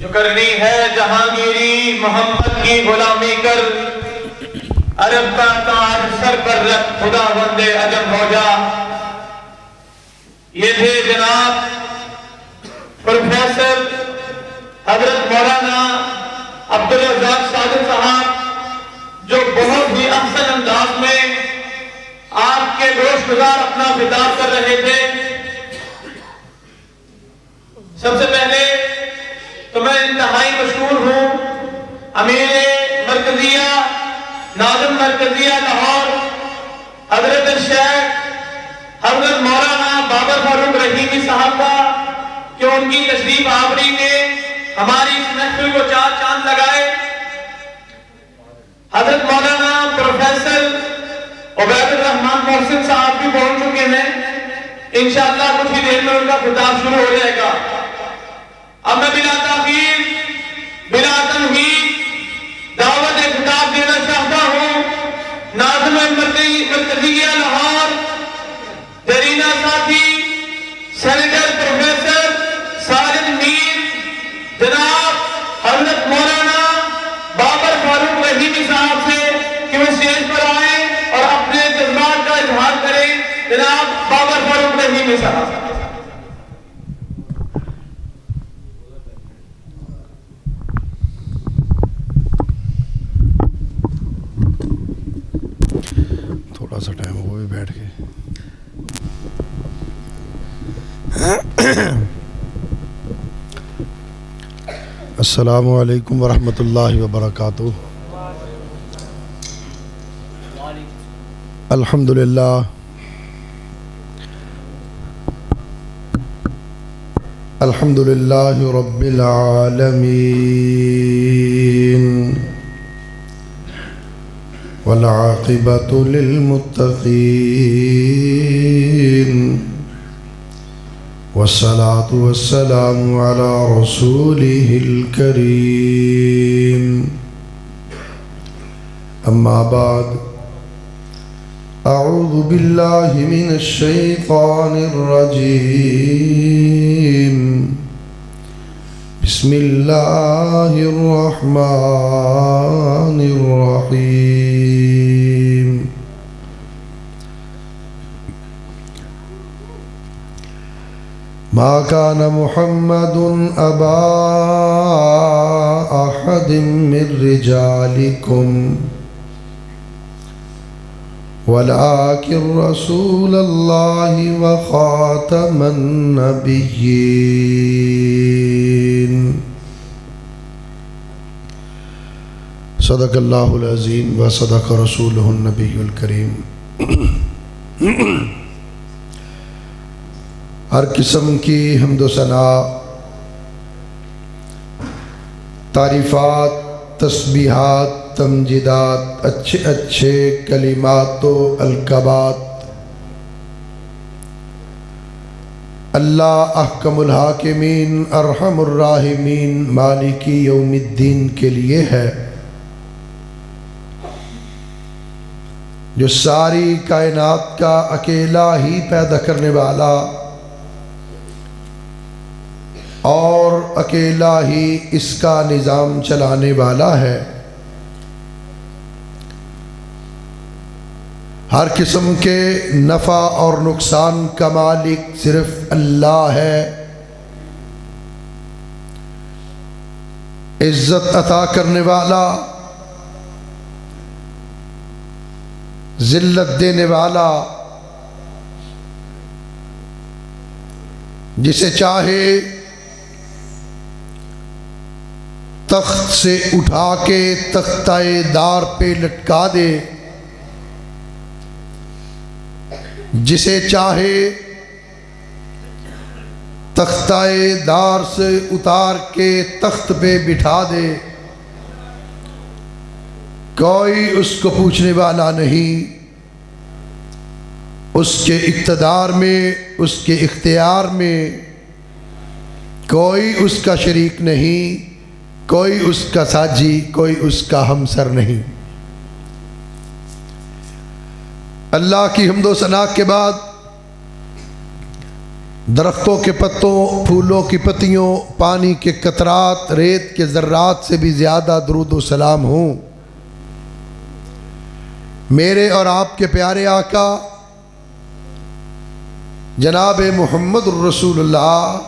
جو کرنی ہے جہانگیری محمد کی غلامی کر، عرب کا تاج سر پر رکھ خدا بندے عجم ہو جا۔ یہ تھے جناب پروفیسر حضرت مولانا عبدالرزاق صادق صاحب، جو بہت ہی احسن انداز میں آپ کے گوش گزار اپنا خطاب کر رہے تھے۔ سب سے پہلے تو میں انتہائی مشکور ہوں امیر مرکزیہ ناظم مرکزیہ لاہور حضرت الشیخ حضرت مولانا بابر فاروق رحیمی صاحب کا کہ ان کی تشریف آوری نے ہماری اس محفل کو چار چاند لگائے۔ حضرت مولانا پروفیسر عبید الرحمان محسن صاحب بھی پہنچ چکے ہیں، انشاءاللہ کچھ ہی دیر میں ان کا خطاب شروع ہو جائے گا۔ اب میں بلا تاخیر بلا تمہید دعوت خطاب دینا چاہتا ہوں ناظم مرکزیہ لاہور جرینا ساتھی سینیٹر پروفیسر ساجد میر جناب حضرت مولانا بابر فاروق رحیمی صاحب سے کہ وہ اسٹیج پر آئیں اور اپنے جذبات کا اظہار کریں۔ جناب بابر فاروق رحیمی صاحب۔ تھوڑا سا ٹائم وہ بھی بیٹھ کے السلام علیکم ورحمۃ اللہ وبرکاتہ۔ الحمدللہ الحمدللہ رب العالمین والعاقبۃ للمتقین والصلاة والسلام على رسوله الكريم اما بعد اعوذ باللہ من الشیطان الرجیم بسم اللہ الرحمن الرحیم ما كان محمد أبا أحد من رجالكم ولكن رسول الله وخاتم النبيين صدق الله العظيم وصدق رسوله النبي الكريم۔ ہر قسم کی حمد و ثنا، تعریفات، تسبیحات، تمجیدات، اچھے اچھے کلمات و القابات اللہ احکم الحاکمین ارحم الراحمین مالک یوم الدین کے لیے ہے، جو ساری کائنات کا اکیلا ہی پیدا کرنے والا اور اکیلا ہی اس کا نظام چلانے والا ہے۔ ہر قسم کے نفع اور نقصان کا مالک صرف اللہ ہے۔ عزت عطا کرنے والا، ذلت دینے والا، جسے چاہے تخت سے اٹھا کے تختہ دار پہ لٹکا دے، جسے چاہے تختہ دار سے اتار کے تخت پہ بٹھا دے، کوئی اس کو پوچھنے والا نہیں۔ اس کے اقتدار میں، اس کے اختیار میں کوئی اس کا شریک نہیں، کوئی اس کا ساجی، کوئی اس کا ہمسر نہیں۔ اللہ کی حمد و ثنا کے بعد درختوں کے پتوں، پھولوں کی پتیوں، پانی کے قطرات، ریت کے ذرات سے بھی زیادہ درود و سلام ہوں میرے اور آپ کے پیارے آقا جناب محمد الرسول اللہ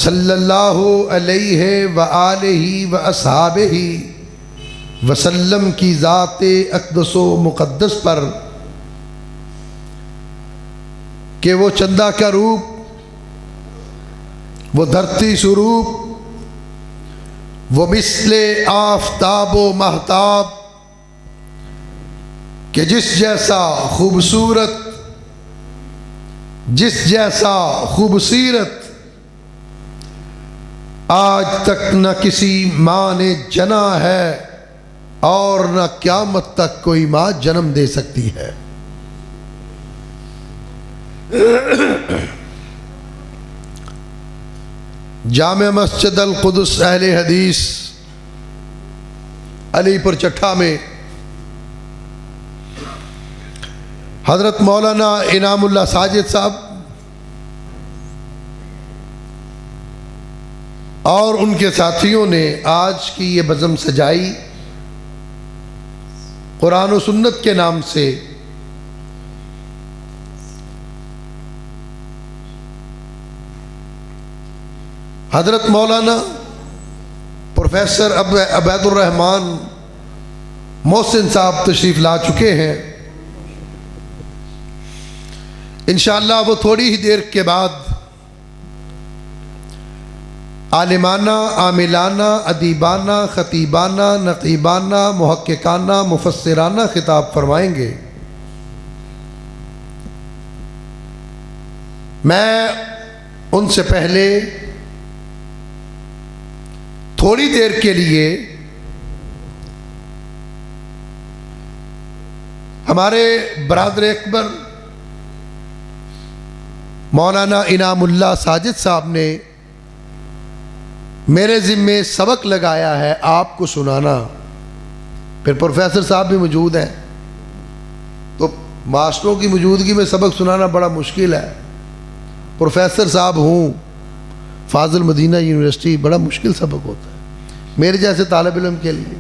صلی اللہ علیہ وآلہ واصحابہ وسلم کی ذات اقدس و مقدس پر کہ وہ چندہ کا روپ، وہ دھرتی سروپ، وہ مثل آفتاب و مہتاب کہ جس جیسا خوبصورت، جس جیسا خوبصورت آج تک نہ کسی ماں نے جنا ہے اور نہ قیامت تک کوئی ماں جنم دے سکتی ہے۔ جامع مسجد القدس اہل حدیث علی پور چٹھا میں حضرت مولانا انعام اللہ ساجد صاحب اور ان کے ساتھیوں نے آج کی یہ بزم سجائی قرآن و سنت کے نام سے۔ حضرت مولانا پروفیسر عبید الرحمان محسن صاحب تشریف لا چکے ہیں، انشاءاللہ وہ تھوڑی ہی دیر کے بعد عالمانہ، عاملانہ، ادیبانہ، خطیبانہ، نقیبانہ، محققانہ، مفسرانہ خطاب فرمائیں گے۔ میں ان سے پہلے تھوڑی دیر کے لیے ہمارے برادر اکبر مولانا انعام اللہ ساجد صاحب نے میرے ذمے سبق لگایا ہے آپ کو سنانا۔ پھر پروفیسر صاحب بھی موجود ہیں، تو ماسٹروں کی موجودگی میں سبق سنانا بڑا مشکل ہے۔ پروفیسر صاحب ہوں فاضل مدینہ یونیورسٹی، بڑا مشکل سبق ہوتا ہے میرے جیسے طالب علم کے لیے۔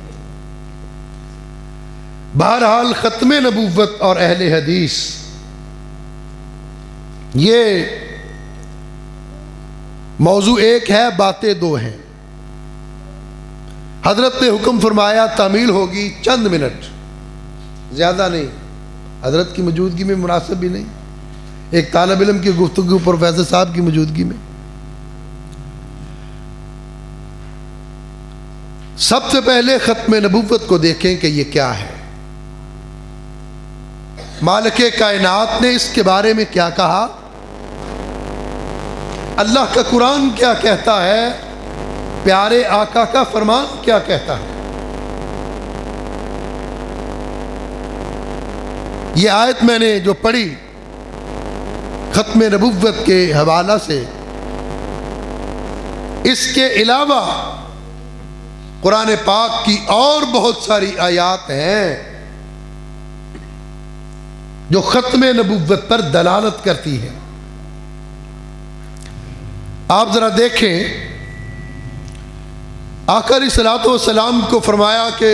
بہرحال ختم نبوت اور اہل حدیث، یہ موضوع ایک ہے، باتیں دو ہیں۔ حضرت نے حکم فرمایا تعمیل ہوگی چند منٹ، زیادہ نہیں، حضرت کی موجودگی میں مناسب بھی نہیں، ایک طالب علم کی گفتگو پروفیسر صاحب کی موجودگی میں۔ سب سے پہلے ختم نبوت کو دیکھیں کہ یہ کیا ہے، مالک کائنات نے اس کے بارے میں کیا کہا، اللہ کا قرآن کیا کہتا ہے، پیارے آقا کا فرمان کیا کہتا ہے۔ یہ آیت میں نے جو پڑھی ختم نبوت کے حوالہ سے، اس کے علاوہ قرآن پاک کی اور بہت ساری آیات ہیں جو ختم نبوت پر دلالت کرتی ہیں۔ آپ ذرا دیکھیں، آقا علیہ الصلوۃ والسلام کو فرمایا کہ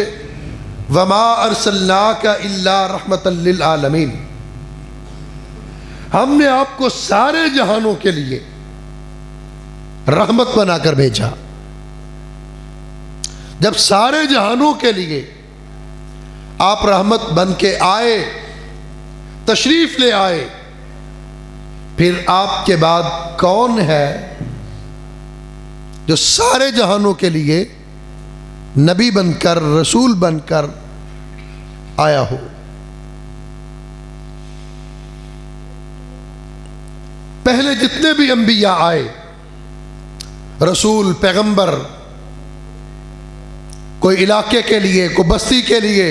وَمَا أَرْسَلْنَاكَ إِلَّا رَحْمَةً لِلْعَالَمِينَ، ہم نے آپ کو سارے جہانوں کے لیے رحمت بنا کر بھیجا۔ جب سارے جہانوں کے لیے آپ رحمت بن کے آئے، تشریف لے آئے، پھر آپ کے بعد کون ہے جو سارے جہانوں کے لیے نبی بن کر، رسول بن کر آیا ہو؟ پہلے جتنے بھی انبیاء آئے، رسول، پیغمبر، کوئی علاقے کے لیے، کوئی بستی کے لیے،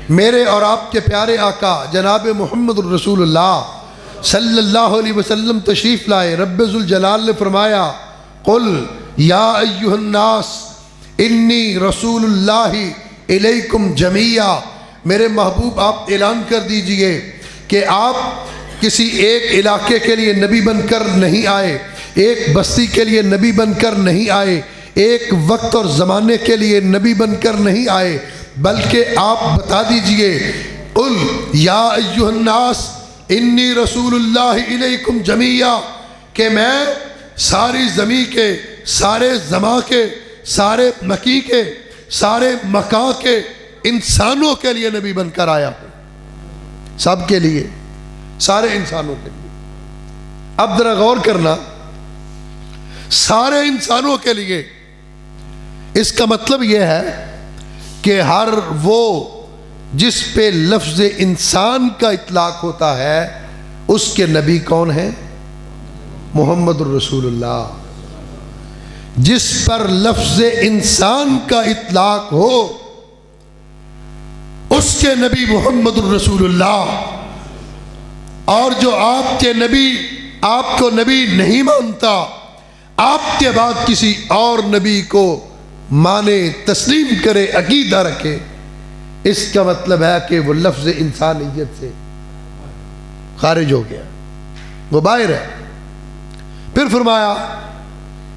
میرے اور آپ کے پیارے آقا جناب محمد الرسول اللہ صلی اللہ علیہ وسلم تشریف لائے۔ رب ذوالجلال نے فرمایا قل یا ایھا الناس انی رسول اللہ الیکم جمیعا، میرے محبوب آپ اعلان کر دیجئے کہ آپ کسی ایک علاقے کے لیے نبی بن کر نہیں آئے، ایک بستی کے لیے نبی بن کر نہیں آئے، ایک وقت اور زمانے کے لیے نبی بن کر نہیں آئے، بلکہ آپ بتا دیجئے قل یا ایھا الناس انی رسول اللہ الیکم جمیعا، کہ میں ساری زمین کے، سارے زماں کے، سارے مکی کے، سارے مکاں کے انسانوں کے لیے نبی بن کر آیا ہوں، سب کے لیے، سارے انسانوں کے لیے۔ اب ذرا غور کرنا، سارے انسانوں کے لیے، اس کا مطلب یہ ہے کہ ہر وہ جس پہ لفظ انسان کا اطلاق ہوتا ہے اس کے نبی کون ہیں؟ محمد الرسول اللہ۔ جس پر لفظ انسان کا اطلاق ہو اس کے نبی محمد الرسول اللہ، اور جو آپ کے نبی آپ کو نبی نہیں مانتا، آپ کے بعد کسی اور نبی کو مانے، تسلیم کرے، عقیدہ رکھے، اس کا مطلب ہے کہ وہ لفظ انسانیت سے خارج ہو گیا، وہ باہر ہے۔ پھر فرمایا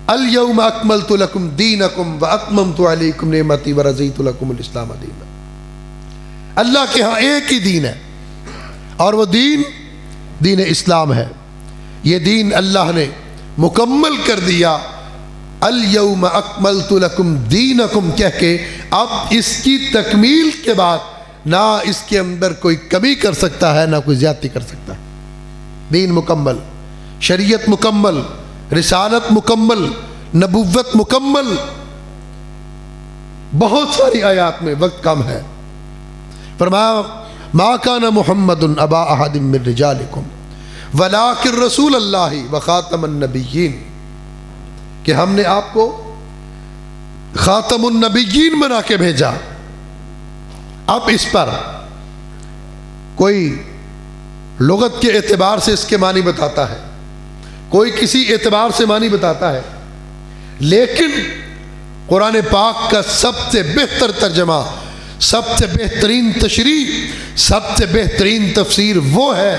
الیوم اکملت لکم دینکم واتممت علیکم نعمتی ورضیت لکم الاسلام دینا۔ اللہ کے ہاں ایک ہی دین ہے، اور وہ دین دین اسلام ہے۔ یہ دین اللہ نے مکمل کر دیا، الیوم اکملت لکم دینکم کہہ کے۔ اب اس کی تکمیل کے بعد نہ اس کے اندر کوئی کمی کر سکتا ہے، نہ کوئی زیادتی کر سکتا ہے۔ دین مکمل، شریعت مکمل، رسالت مکمل، نبوت مکمل۔ بہت ساری آیات میں، وقت کم ہے، فرمایا ما کان محمد ابا احد من رجالکم ولکن رسول اللہ وخاتم النبیین، کہ ہم نے آپ کو خاتم النبیین بنا کے بھیجا۔ اب اس پر کوئی لغت کے اعتبار سے اس کے معنی بتاتا ہے، کوئی کسی اعتبار سے معنی بتاتا ہے، لیکن قرآن پاک کا سب سے بہتر ترجمہ، سب سے بہترین تشریح، سب سے بہترین تفسیر وہ ہے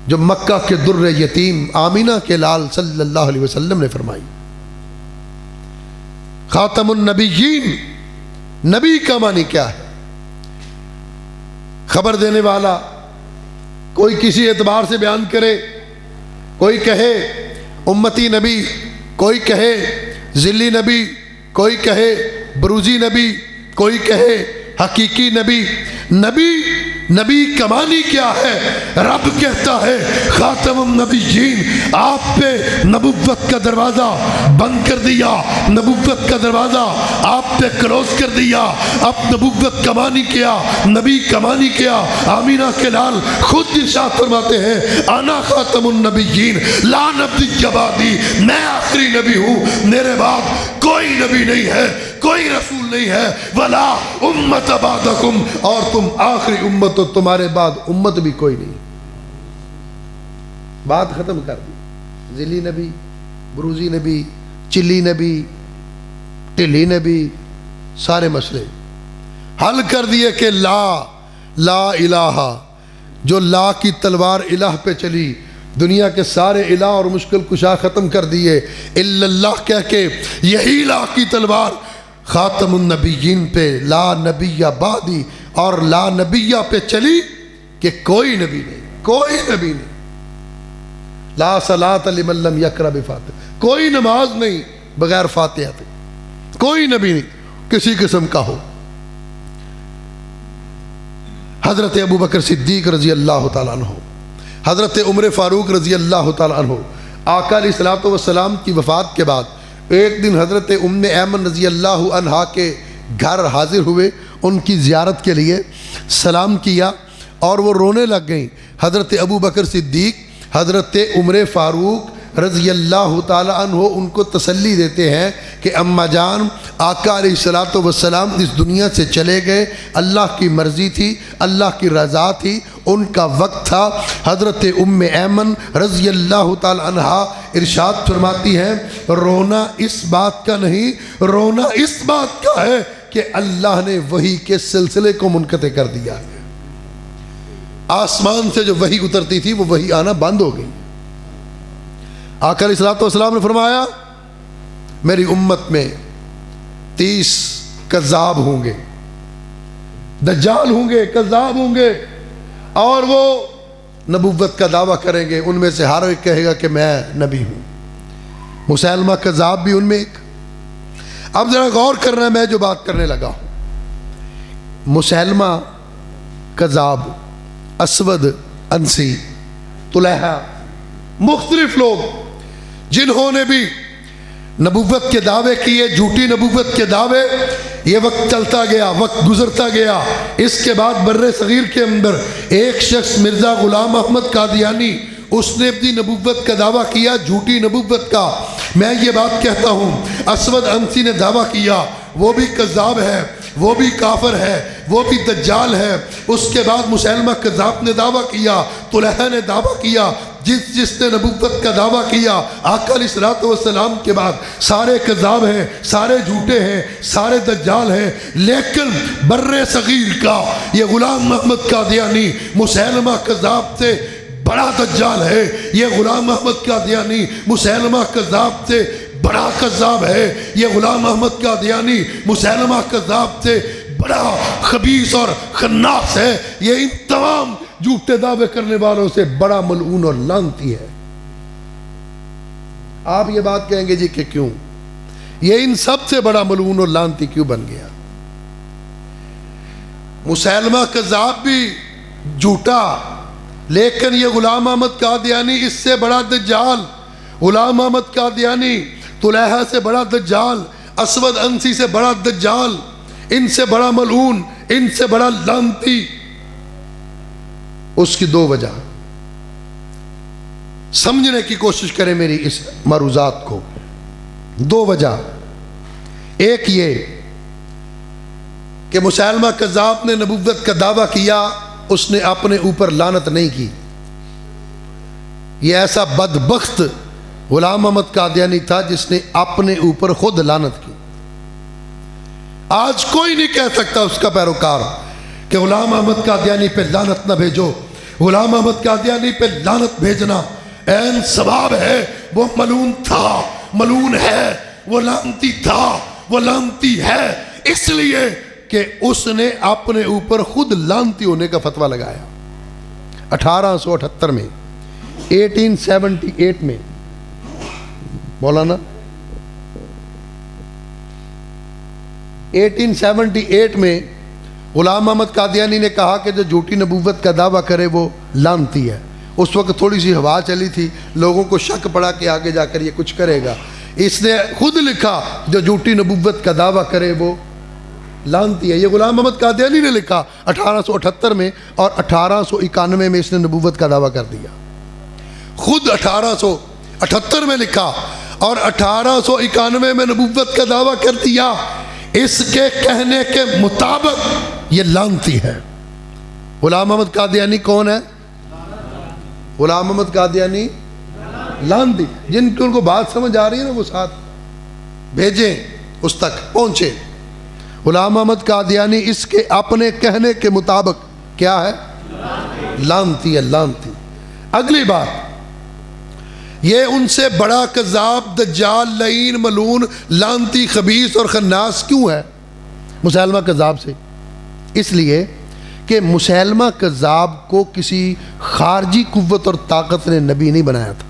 جو مکہ کے در یتیم آمینہ کے لال صلی اللہ علیہ وسلم نے فرمائی۔ خاتم النبیین، نبی کا معنی کیا ہے؟ خبر دینے والا، کوئی کسی اعتبار سے بیان کرے، کوئی کہے امتی نبی، کوئی کہے ذلی نبی، کوئی کہے بروزی نبی، کوئی کہے حقیقی نبی۔ نبی کا معنی کیا ہے؟ رب کہتا ہے خاتم النبیین، آپ پہ نبوت کا دروازہ بند کر دیا، نبوت کا دروازہ آپ پہ کلوز کر دیا۔ اب نبوت کا معنی کیا، نبی کا معنی کیا؟ آمینہ کے لال خود ارشاد فرماتے ہیں انا خاتم النبیین لا نبی بعدی، میں آخری نبی ہوں، میرے بعد کوئی نبی نہیں ہے، کوئی رسول نہیں ہے، ولا امت بعدکم، اور تم آخری امت ہو، تمہارے بعد امت بھی کوئی نہیں۔ بات ختم کر دی۔ ذلی نبی، بروزی نبی، چلی نبی، ٹلی نبی، سارے مسئلے حل کر دیے کہ لا الہ، جو لا کی تلوار الہ پہ چلی، دنیا کے سارے الہ اور مشکل کشا ختم کر دیے، الا اللہ کہہ کے یہی لا کی تلوار خاتم النبیین پہ، لا نبی بعدی، اور لا نبیہ پہ چلی کہ کوئی نبی نہیں، کوئی نبی نہیں۔ لا صلاۃ لمن لم یقرأ بفاتحہ، کوئی نماز نہیں بغیر فاتحہ کے، کوئی نبی نہیں کسی قسم کا ہو۔ حضرت ابو بکر صدیق رضی اللہ تعالیٰ عنہ، حضرت عمر فاروق رضی اللہ تعالیٰ عنہ، آقا علیہ الصلوۃ والسلام کی وفات کے بعد ایک دن حضرت ام ایمن رضی اللہ عنہا کے گھر حاضر ہوئے، ان کی زیارت کے لیے سلام کیا اور وہ رونے لگ گئیں۔ حضرت ابو بکر صدیق، حضرت عمر فاروق رضی اللہ تعالیٰ عنہ ان کو تسلی دیتے ہیں کہ اماں جان، آقا علیہ الصلوۃ والسلام اس دنیا سے چلے گئے، اللہ کی مرضی تھی، اللہ کی رضا تھی، ان کا وقت تھا۔ حضرت ام ایمن رضی اللہ تعالیٰ عنہا ارشاد فرماتی ہیں رونا اس بات کا نہیں، رونا اس بات کا ہے کہ اللہ نے وحی کے سلسلے کو منقطع کر دیا ہے۔ آسمان سے جو وحی اترتی تھی وہ وحی آنا بند ہو گئی. آقا علیہ الصلوۃ والسلام نے فرمایا میری امت میں 30 کذاب ہوں گے، دجال ہوں گے، کذاب ہوں گے، اور وہ نبوت کا دعویٰ کریں گے. ان میں سے ہر ایک کہے گا کہ میں نبی ہوں. مسیلمہ کذاب بھی ان میں ایک. اب ذرا غور کرنا ہے میں جو بات کرنے لگا ہوں. مسیلمہ کذاب، اسود انسی، طلحہ، مختلف لوگ جنہوں نے بھی نبوت کے دعوے کیے، جھوٹی نبوت کے دعوے. یہ وقت چلتا گیا، وقت گزرتا گیا. اس کے بعد بر صغیر کے اندر ایک شخص مرزا غلام احمد قادیانی، اس نے اپنی نبوت کا دعویٰ کیا، جھوٹی نبوت کا. میں یہ بات کہتا ہوں اسود انسی نے دعویٰ کیا، وہ بھی کذاب ہے، وہ بھی کافر ہے، وہ بھی دجال ہے. اس کے بعد مسیلمہ کذاب نے دعویٰ کیا، طلحہ نے دعویٰ کیا. جس نے نبوت کا دعویٰ کیا آقا علیہ الصلوۃ والسلام کے بعد سارے کذاب ہیں، سارے جھوٹے ہیں، سارے دجال ہیں. لیکن بر صغیر کا یہ غلام احمد قادیانی مسیلمہ کذاب سے بڑا دجال ہے. یہ غلام احمد قادیانی مسیلمہ کذاب سے بڑا کذاب ہے. یہ غلام احمد قادیانی مسیلمہ کذاب سے بڑا خبیث اور خناس ہے. یہ ان تمام جھوٹے دعوے کرنے والوں سے بڑا ملعون اور لعنتی ہے. آپ یہ بات کہیں گے جی کہ کیوں؟ یہ ان سب سے بڑا ملعون اور لعنتی کیوں بن گیا؟ مسیلمہ کذاب بھی جھوٹا، لیکن یہ غلام احمد قادیانی اس سے بڑا دجال. غلام احمد قادیانی طلحہ سے بڑا دجال، اسود انسی سے بڑا دجال، ان سے بڑا ملعون، ان سے بڑا لعنتی. اس کی دو وجہ سمجھنے کی کوشش کریں میری اس معروضات کو. دو وجہ. ایک یہ کہ مسیلمہ کذاب نے نبوت کا دعویٰ کیا، اس نے اپنے اوپر لعنت نہیں کی. یہ ایسا بدبخت غلام احمد قادیانی تھا جس نے اپنے اوپر خود لعنت کی. آج کوئی نہیں کہہ سکتا اس کا پیروکار کہ غلام احمد قادیانی پہ لعنت نہ بھیجو. غلام احمد قادیانی پہ لعنت بھیجنا عین ثواب ہے. وہ ملعون تھا، ملعون ہے، وہ لعنتی تھا، وہ لعنتی ہے، اس لیے کہ اس نے اپنے اوپر خود لعنتی ہونے کا فتویٰ لگایا. 1878 میں 1878 میں مولانا 1878 میں غلام احمد قادیانی نے کہا کہ جو جھوٹی نبوت کا دعویٰ کرے وہ لعنتی ہے. اس وقت تھوڑی سی ہوا چلی تھی، لوگوں کو شک پڑا کہ آگے جا کر یہ کچھ کرے گا. اس نے خود لکھا جو جھوٹی نبوت کا دعویٰ کرے وہ لعنتی ہے. یہ غلام احمد قادیانی نے لکھا 1878 میں، اور 1891 میں اس نے نبوت کا دعویٰ کر دیا. خود 1878 میں لکھا اور 1891 میں نبوت کا دعویٰ کر دیا. اس کے کہنے کے مطابق یہ لعنتی ہے. غلام احمد قادیانی کون ہے؟ غلام احمد قادیانی لعنتی. جن کی ان کو بات سمجھ آ رہی ہے نا وہ ساتھ بھیجیں، اس تک پہنچے. غلام احمد قادیانی اس کے اپنے کہنے کے مطابق کیا ہے؟ لعنتی ہے، لعنتی. اگلی بات، یہ ان سے بڑا کذاب، دجال، لعین، ملعون، لعنتی، خبیث اور خناس کیوں ہے مسیلمہ کذاب سے؟ اس لیے کہ مسیلمہ کذاب کو کسی خارجی قوت اور طاقت نے نبی نہیں بنایا تھا.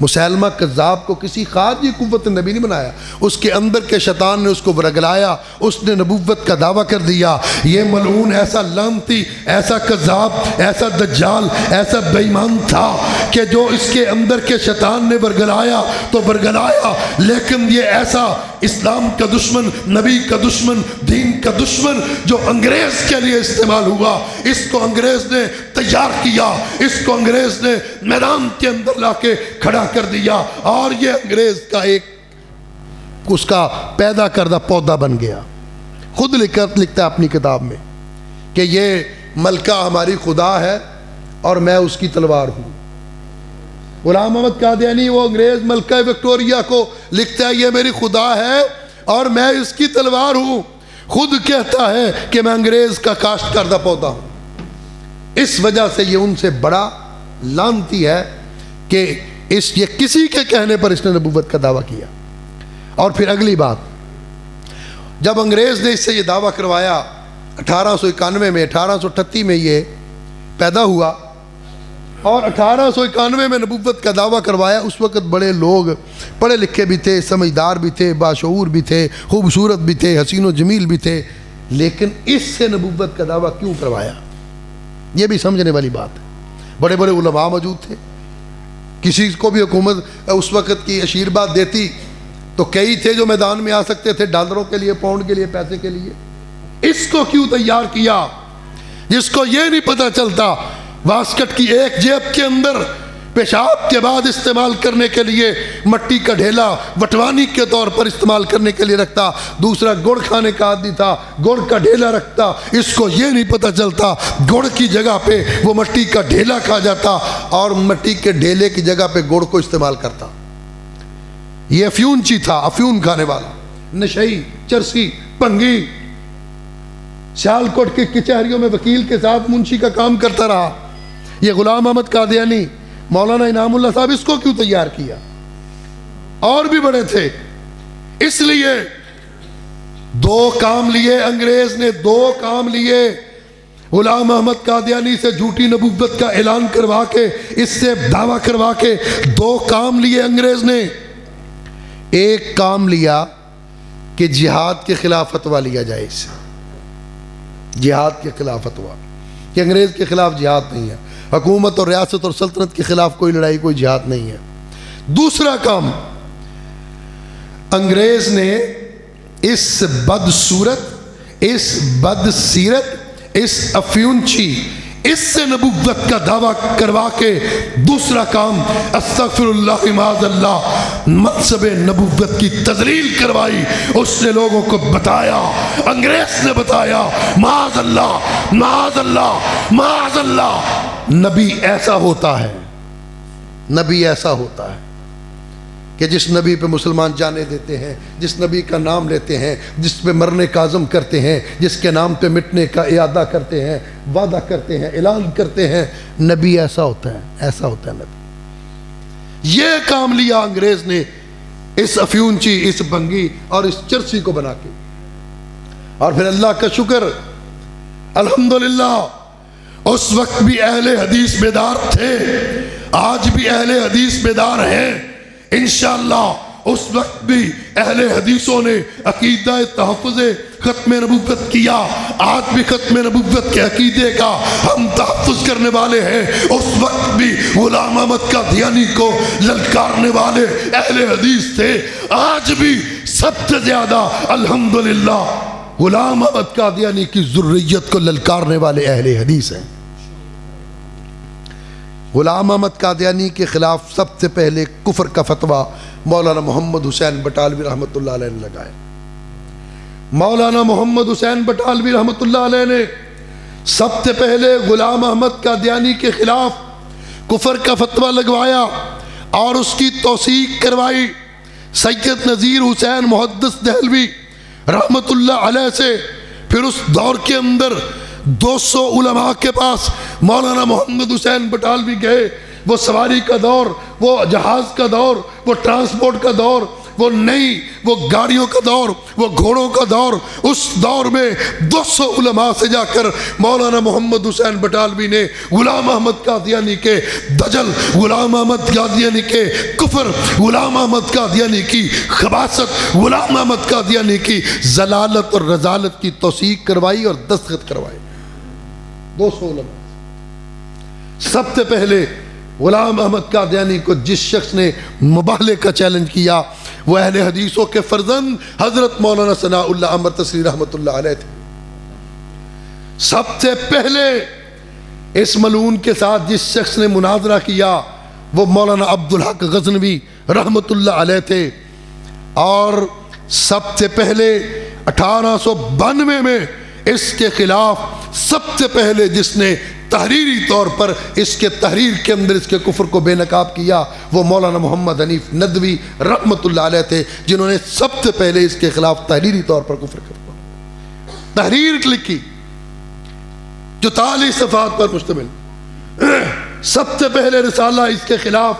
مسیلمہ کذاب کو کسی خارجی قوت نے نبی نہیں بنایا. اس کے اندر کے شیطان نے اس کو ورگلایا، اس نے نبوت کا دعویٰ کر دیا. یہ ملعون ایسا لعنتی، ایسا کذاب، ایسا دجال، ایسا بے ایمان تھا کہ جو اس کے اندر کے شیطان نے ورگلایا تو ورگلایا، لیکن یہ ایسا اسلام کا دشمن، نبی کا دشمن، دین کا دشمن جو انگریز کے لیے استعمال ہوا. اس کو انگریز نے تیار کیا، اس کو انگریز نے میدان کے اندر لا کے کھڑا کر دیا، اور یہ انگریز کا ایک اس کا پیدا کردہ پودا بن گیا. خود لکھتا ہے اپنی کتاب میں کہ یہ ملکہ ہماری خدا ہے اور میں اس کی تلوار ہوں. غلام احمد قادیانی وہ انگریز ملکہ وکٹوریہ کو لکھتا ہے یہ میری خدا ہے اور میں اس کی تلوار ہوں. خود کہتا ہے کہ میں انگریز کا کاشت کردہ پودا ہوں. اس وجہ سے یہ ان سے بڑا لعنتی ہے کہ یہ کسی کے کہنے پر اس نے نبوت کا دعویٰ کیا۔ اور پھر اگلی بات، جب انگریز نے اس سے یہ دعویٰ کروایا 1891 میں، 1838 میں یہ پیدا ہوا اور 1891 میں نبوت کا دعویٰ کروایا، اس وقت بڑے لوگ پڑھے لکھے بھی تھے، سمجھدار بھی تھے، باشعور بھی تھے، خوبصورت بھی تھے، حسین و جمیل بھی تھے، لیکن اس سے نبوت کا دعویٰ کیوں کروایا؟ یہ بھی سمجھنے والی بات ہے۔ بڑے بڑے علماء موجود تھے، کسی کو بھی حکومت اس وقت کی آشیرواد دیتی تو کئی تھے جو میدان میں آ سکتے تھے، ڈالروں کے لیے، پاؤنڈ کے لیے، پیسے کے لیے۔ اس کو کیوں تیار کیا جس کو یہ نہیں پتہ چلتا واسکٹ کی ایک جیب کے اندر پیشاب کے بعد استعمال کرنے کے لیے مٹی کا ڈھیلا وٹوانی کے طور پر استعمال کرنے کے لیے رکھتا، دوسرا گڑ کھانے کا عادی تھا، گڑ کا ڈھیلا رکھتا، اس کو یہ نہیں پتہ چلتا گڑ کی جگہ پہ وہ مٹی کا ڈھیلا کھا جاتا اور مٹی کے ڈھیلے کی جگہ پہ گڑ کو استعمال کرتا۔ یہ افیونچی تھا، افیون کھانے والا، نشئی، چرسی، پنگی، سیالکوٹ کی کچہریوں میں وکیل کے ساتھ منشی کا کام کرتا رہا۔ یہ غلام احمد قادیانی، مولانا انعام اللہ صاحب، اس کو کیوں تیار کیا؟ اور بھی بڑے تھے۔ اس لیے دو کام لیے انگریز نے، دو کام لیے، غلام احمد قادیانی سے جھوٹی نبوت کا اعلان کروا کے، اس سے دعویٰ کروا کے دو کام لیے انگریز نے۔ ایک کام لیا کہ جہاد کے خلاف فتویٰ لیا جائے، اس سے جہاد کے خلاف فتویٰ کہ انگریز کے خلاف جہاد نہیں ہے، حکومت اور ریاست اور سلطنت کے خلاف کوئی لڑائی، کوئی جہاد نہیں ہے۔ دوسرا کام، انگریز نے اس بدصورت، اس بد سیرت، اس افیونچی، اس سے نبوت کا دعویٰ کروا کے دوسرا کام، استغفر اللہ معاذ اللہ، منصب نبوت کی تذلیل کروائی۔ اس نے لوگوں کو بتایا، انگریز نے بتایا، معاذ اللہ، معاذ اللہ، معاذ اللہ، نبی ایسا ہوتا ہے، نبی ایسا ہوتا ہے کہ جس نبی پہ مسلمان جانے دیتے ہیں، جس نبی کا نام لیتے ہیں، جس پہ مرنے کا عزم کرتے ہیں، جس کے نام پہ مٹنے کا اعادہ کرتے ہیں، وعدہ کرتے ہیں، اعلان کرتے ہیں، نبی ایسا ہوتا ہے، ایسا ہوتا ہے نبی۔ یہ کام لیا انگریز نے اس افیونچی، اس بنگی اور اس چرسی کو بنا کے۔ اور پھر اللہ کا شکر، الحمدللہ اس وقت بھی اہل حدیث بیدار تھے، آج بھی اہل حدیث بیدار ہیں انشاءاللہ۔ اس وقت بھی اہل حدیثوں نے عقیدہ تحفظ ختم نبوت کیا، آج بھی ختم نبوت کے عقیدے کا ہم تحفظ کرنے والے ہیں۔ اس وقت بھی غلام احمد قادیانی کو للکارنے والے اہل حدیث تھے، آج بھی سب سے زیادہ الحمدللہ غلام احمد قادیانی کی ذریت کو للکارنے والے اہل حدیث ہیں۔ غلام احمد قادیانی کے خلاف سب سے پہلے کفر کا فتویٰ مولانا محمد حسین بٹالوی رحمۃ اللہ علیہ نے لگایا۔ مولانا محمد حسین بٹالوی رحمۃ اللہ علیہ نے سب سے پہلے غلام احمد قادیانی کے خلاف کفر کا فتویٰ لگوایا اور اس کی توثیق کروائی۔ سید نذیر حسین محدث دہلوی رحمۃ اللہ علیہ سے پھر اس دور کے اندر 200 علماء کے پاس مولانا محمد حسین بٹالوی گئے۔ وہ سواری کا دور، وہ جہاز کا دور، وہ ٹرانسپورٹ کا دور، وہ نئی وہ گاڑیوں کا دور، وہ گھوڑوں کا دور، اس دور میں 200 علماء سے جا کر مولانا محمد حسین بٹالوی نے غلام احمد قادیانی کے دجل، غلام احمد قادیانی کے کفر، غلام احمد قادیانی کی خباثت، غلام احمد قادیانی کی ضلالت اور رذالت کی توثیق کروائی اور دستخط کروائی۔ 200 علماء۔ سب سے پہلے غلام احمد قادیانی کو جس شخص نے مباہلے کا چیلنج کیا وہ اہل حدیثوں کے فرزند حضرت مولانا ثناء اللہ عمر تسری رحمۃ اللہ علیہ تھے۔ سب سے پہلے اس ملعون کے ساتھ جس شخص نے مناظرہ کیا وہ مولانا عبدالحق غزنوی رحمۃ اللہ علیہ تھے، اور سب سے پہلے 1892 میں اس کے خلاف سب سے پہلے جس نے تحریری طور پر اس کے تحریر کے اندر اس کے کفر کو بے نقاب کیا وہ مولانا محمد حنیف ندوی رحمۃ اللہ علیہ تھے، جنہوں نے سب سے پہلے اس کے خلاف تحریری طور پر کفر کروا، تحریر لکھی۔ جو 40 صفحات پر مشتمل. سب سے پہلے رسالہ اس کے خلاف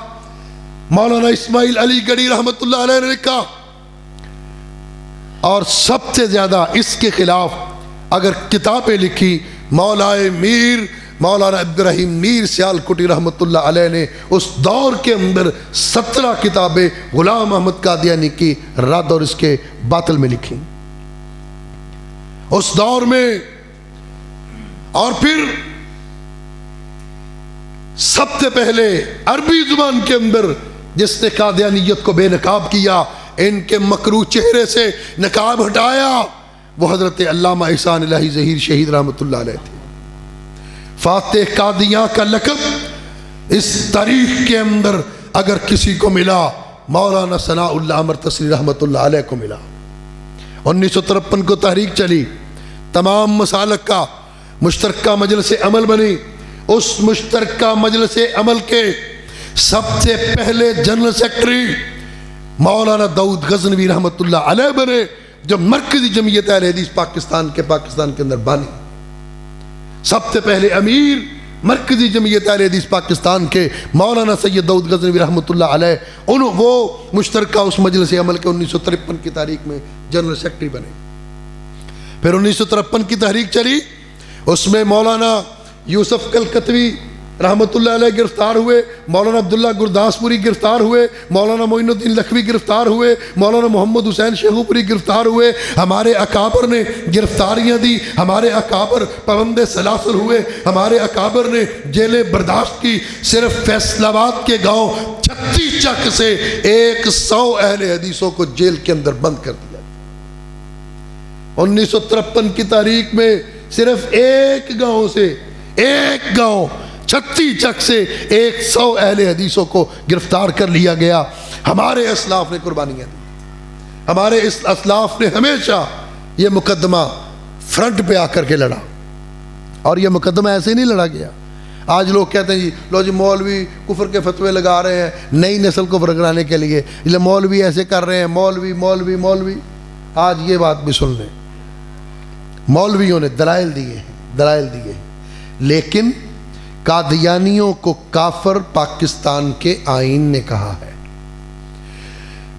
مولانا اسماعیل علی گڑھی رحمۃ اللہ علیہ نے لکھا، اور سب سے زیادہ اس کے خلاف اگر کتابیں لکھی مولانا عبد الرحیم میر سیالکوٹی رحمۃ اللہ علیہ نے اس دور کے اندر 17 کتابیں غلام احمد قادیانی کی رد اور اس کے باطل میں لکھی اس دور میں. اور پھر سب سے پہلے عربی زبان کے اندر جس نے قادیانیت کو بے نقاب کیا، ان کے مکروہ چہرے سے نقاب ہٹایا، وہ حضرت علامہ احسان الہی ظہیر شہید رحمۃ اللہ علیہ تھے. فاتح قادیاں کا لقب اس تاریخ کے اندر اگر کسی کو ملا، مولانا ثناء اللہ عمر تسری رحمۃ اللہ علیہ کو ملا. 1953 کو تحریک چلی، تمام مسالک کا مشترکہ مجلس عمل بنی. اس مشترکہ مجلس عمل کے سب سے پہلے جنرل سیکرٹری مولانا داؤد غزنوی رحمۃ اللہ علیہ بنے، جو مرکزی جمعیت اہل حدیث پاکستان کے اندر بانی. سب سے پہلے امیر مرکزی جمعیت اہل حدیث پاکستان کے مولانا سید داؤد غزنوی رحمۃ اللہ علیہ، وہ مشترکہ اس مجلس عمل کے 1953 کی تاریخ میں جنرل سیکرٹری بنے. پھر 1953 کی تحریک چلی، اس میں مولانا یوسف کلکتوی رحمۃ اللہ علیہ گرفتار ہوئے، مولانا عبداللہ گرداسپوری گرفتار ہوئے، مولانا معین الدین لکھوی گرفتار ہوئے، مولانا محمد حسین شیخوپوری گرفتار ہوئے. ہمارے اکابر نے گرفتاریاں دی، ہمارے اکابر پابند سلاسل ہوئے، ہمارے اکابر نے جیلیں برداشت کی. صرف فیصل آباد کے گاؤں 36 چک سے 100 اہل حدیثوں کو جیل کے اندر بند کر دیا. 1953 کی تاریخ میں صرف ایک گاؤں 36 چک سے 100 اہل حدیثوں کو گرفتار کر لیا گیا. ہمارے اسلاف نے قربانیاں دی، ہمارے اس اسلاف نے ہمیشہ یہ مقدمہ فرنٹ پہ آ کر کے لڑا، اور یہ مقدمہ ایسے نہیں لڑا گیا. آج لوگ کہتے ہیں جی مولوی کفر کے فتوے لگا رہے ہیں نئی نسل کو فرقرانے کے لیے، مولوی ایسے کر رہے ہیں، مولوی. آج یہ بات بھی سن لیں، مولویوں نے دلائل دیے، لیکن قادیانیوں کو کافر پاکستان کے آئین نے کہا ہے.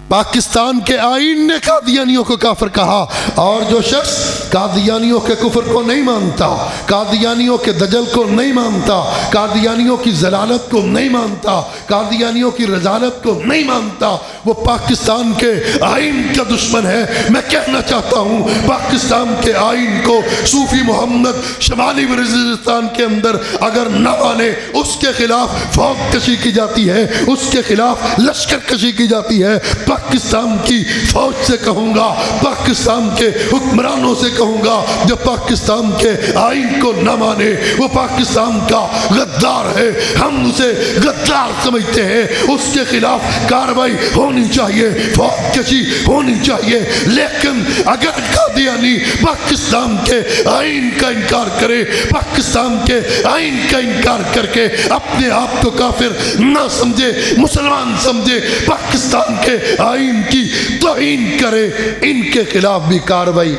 پاکستان کے آئین نے قادیانیوں کو کافر کہا، اور جو شخص قادیانیوں کے کفر کو نہیں مانتا، قادیانیوں کے دجل کو نہیں مانتا، قادیانیوں کی ضلالت کو نہیں مانتا، قادیانیوں کی رضالت کو نہیں مانتا، وہ پاکستان کے آئین کا دشمن ہے. میں کہنا چاہتا ہوں پاکستان کے آئین کو صوفی محمد شمالی وزیرستان کے اندر اگر نہ مانے، اس کے خلاف فوج کشی کی جاتی ہے، اس کے خلاف لشکر کشی کی جاتی ہے. پاکستان کی فوج سے کہوں گا، پاکستان کے حکمرانوں سے کہوں گا، جو پاکستان کے آئین کو نہ مانے وہ پاکستان کا غدار ہے. ہم اسے غدار سمجھتے ہیں. اس کے خلاف کارروائی ہونی چاہیے، فوج کشی ہونی چاہیے. لیکن اگر قادیانی پاکستان کے آئین کا انکار کرے، پاکستان کے آئین کا انکار کر کے اپنے آپ کو کافر نہ سمجھے، مسلمان سمجھے، پاکستان کے آئین کی توہین کرے، ان کے خلاف بھی کارروائی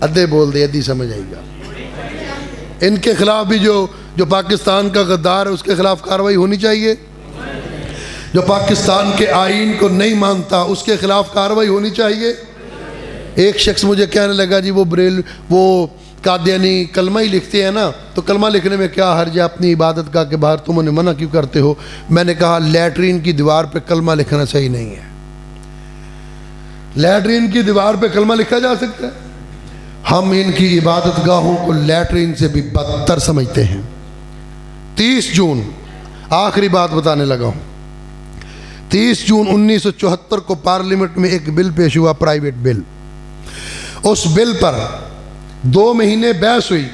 ادھے بول دے ادھی سمجھ آئے گا. ان کے خلاف بھی جو پاکستان کا غدار ہے اس کے خلاف کارروائی ہونی چاہیے. جو پاکستان کے آئین کو نہیں مانتا اس کے خلاف کارروائی ہونی چاہیے. ایک شخص مجھے کہنے لگا جی وہ قادیانی کلمہ ہی لکھتے ہیں نا، تو کلمہ لکھنے میں کیا حرج ہے، اپنی عبادت کا کہ باہر تم انہیں منع کیوں کرتے ہو؟ میں نے کہا لیٹرین کی دیوار پہ کلمہ لکھنا صحیح نہیں ہے. لیٹرین کی دیوار پہ کلمہ لکھا جا سکتا ہے؟ ہم ان کی عبادت گاہوں کو لیٹرین سے بھی بدتر سمجھتے ہیں. 30 جون آخری بات بتانے لگا ہوں. 30 جون 1974 کو پارلیمنٹ میں ایک بل پیش ہوا، پرائیویٹ بل. اس بل پر 2 مہینے بحث ہوئی.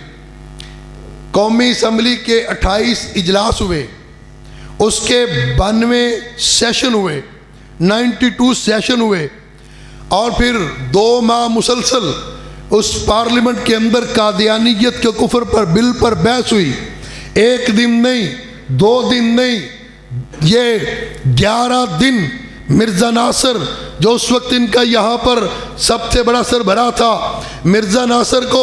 قومی اسمبلی کے 28 اجلاس ہوئے، اس کے 92 سیشن ہوئے، 92 سیشن ہوئے، اور پھر 2 ماہ مسلسل اس پارلیمنٹ کے اندر قادیانیت کے کفر پر بل پر بحث ہوئی. 1 دن نہیں، 2 دن نہیں، یہ 11 دن مرزا ناصر جو اس وقت ان کا یہاں پر سب سے بڑا سربراہ تھا، مرزا ناصر کو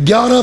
11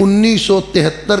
1973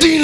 3